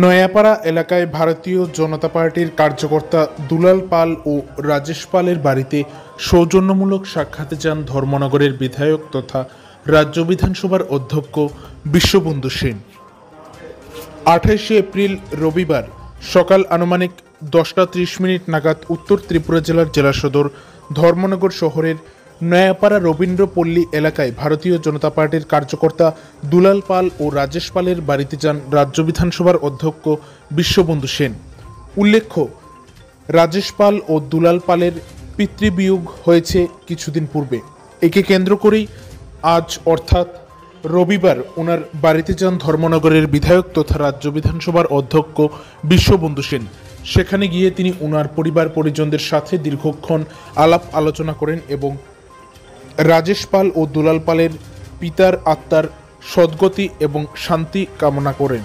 নয়াপাড়া এলাকায় ভারতীয় জনতা পার্টির কার্যকর্তা দুলাল পাল ও রাজেশ পালের বাড়িতে সৌজন্যমূলক সাক্ষাতে যান ধর্মনগরের বিধায়ক তথা রাজ্য বিধানসভার অধ্যক্ষ বিশ্ববন্ধু সেন। 28 এপ্রিল রবিবার সকাল আনুমানিক 10:30 নাগাদ উত্তর ত্রিপুরা জেলার জেলা সদর ধর্মনগর শহরের নয়াপাড়া রবীন্দ্রপল্লী এলাকায় ভারতীয় জনতা পার্টির কার্যকর্তা দুলাল পাল ও রাজেশ পালের বাড়িতে যান রাজ্য বিধানসভার অধ্যক্ষ বিশ্ববন্ধু সেন। উল্লেখ্য, রাজেশ পাল ও দুলাল পালের পিতৃবিয়োগ হয়েছে কিছুদিন পূর্বে। একে কেন্দ্র করেই আজ অর্থাৎ রবিবার ওনার বাড়িতে যান ধর্মনগরের বিধায়ক তথা রাজ্য বিধানসভার অধ্যক্ষ বিশ্ববন্ধু সেন। সেখানে গিয়ে তিনি ওনার পরিবার পরিজনদের সাথে দীর্ঘক্ষণ আলাপ আলোচনা করেন এবং রাজেশ পাল ও দুলাল পালের পিতার আত্মার সদ্গতি এবং শান্তি কামনা করেন।